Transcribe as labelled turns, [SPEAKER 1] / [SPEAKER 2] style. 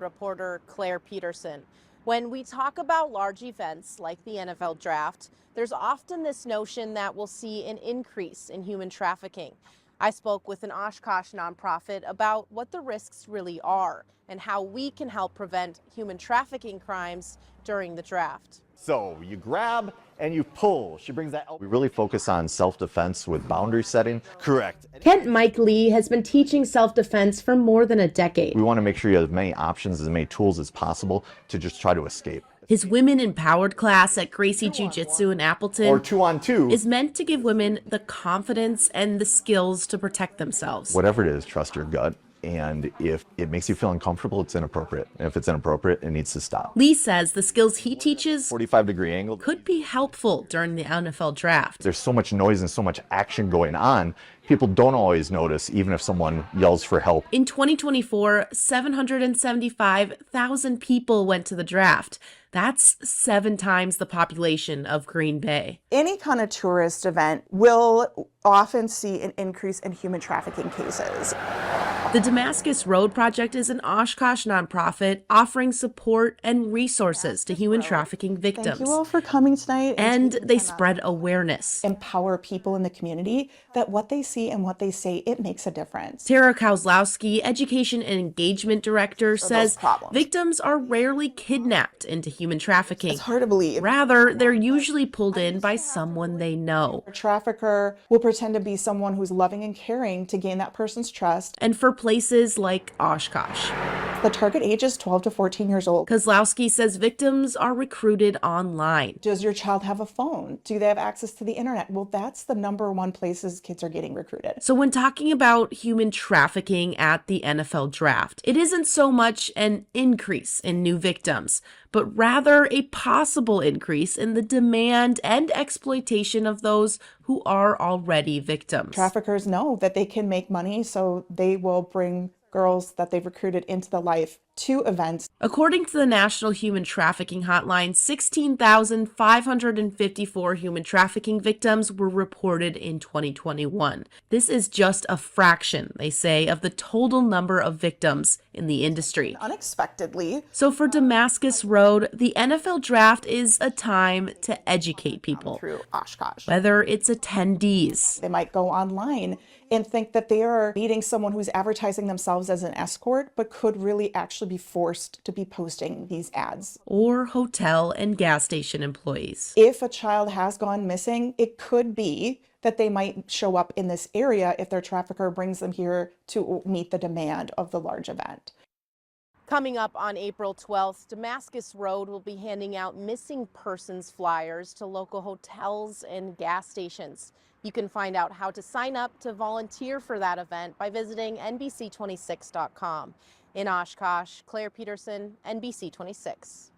[SPEAKER 1] Reporter Claire Peterson. When we talk about large events like the NFL draft, there's often this notion that we'll see an increase in human trafficking. I spoke with an Oshkosh nonprofit about what the risks really are and how we can help prevent human trafficking crimes during the draft.
[SPEAKER 2] So you grab and you pull. She brings that out. We really focus on self-defense with boundary setting. Correct.
[SPEAKER 1] Kent Mike Lee has been teaching self-defense for more than a decade.
[SPEAKER 2] We want to make sure you have as many options, as many tools as possible to just try to escape.
[SPEAKER 1] His Women Empowered class at Gracie Jiu-Jitsu in Appleton,
[SPEAKER 2] or 2-on-2,
[SPEAKER 1] is meant to give women the confidence and the skills to protect themselves.
[SPEAKER 2] Whatever it is, trust your gut. And if it makes you feel uncomfortable, it's inappropriate. And if it's inappropriate, it needs to stop.
[SPEAKER 1] Lee says the skills he teaches
[SPEAKER 2] 45-degree angle
[SPEAKER 1] could be helpful during the NFL draft.
[SPEAKER 2] There's so much noise and so much action going on. People don't always notice, even if someone yells for help.
[SPEAKER 1] In 2024, 775,000 people went to the draft. That's 7 times the population of Green Bay.
[SPEAKER 3] Any kind of tourist event will often see an increase in human trafficking cases.
[SPEAKER 1] The Damascus Road Project is an Oshkosh nonprofit offering support and resources to human trafficking victims.
[SPEAKER 3] Thank you all for coming tonight.
[SPEAKER 1] And they spread awareness.
[SPEAKER 3] Empower people in the community that what they see and what they say, it makes a difference.
[SPEAKER 1] Tara Kozlowski, Education and Engagement Director, says victims are rarely kidnapped into human trafficking.
[SPEAKER 3] It's hard to believe.
[SPEAKER 1] Rather, they're usually pulled in by someone they know.
[SPEAKER 3] A trafficker will pretend to be someone who's loving and caring to gain that person's trust.
[SPEAKER 1] And for places like Oshkosh,
[SPEAKER 3] the target age is 12 to 14 years old.
[SPEAKER 1] Kozlowski says victims are recruited online.
[SPEAKER 3] Does your child have a phone? Do they have access to the internet? Well, that's the #1 places kids are getting recruited.
[SPEAKER 1] So when talking about human trafficking at the NFL draft, it isn't so much an increase in new victims, but rather a possible increase in the demand and exploitation of those who are already victims.
[SPEAKER 3] Traffickers know that they can make money, so they will bring girls that they've recruited into the life to events.
[SPEAKER 1] According to the National Human Trafficking Hotline, 16,554 human trafficking victims were reported in 2021. This is just a fraction, they say, of the total number of victims in the industry.
[SPEAKER 3] Unexpectedly.
[SPEAKER 1] So for Damascus Road, the NFL draft is a time to educate people.
[SPEAKER 3] Through Oshkosh.
[SPEAKER 1] Whether it's attendees.
[SPEAKER 3] They might go online and think that they are meeting someone who's advertising themselves as an escort, but could really actually be forced to be posting these ads.
[SPEAKER 1] Or hotel and gas station employees.
[SPEAKER 3] If a child has gone missing, it could be that they might show up in this area if their trafficker brings them here to meet the demand of the large event.
[SPEAKER 1] Coming up on April 12th, Damascus Road will be handing out missing persons flyers to local hotels and gas stations. You can find out how to sign up to volunteer for that event by visiting NBC26.com. In Oshkosh, Claire Peterson, NBC 26.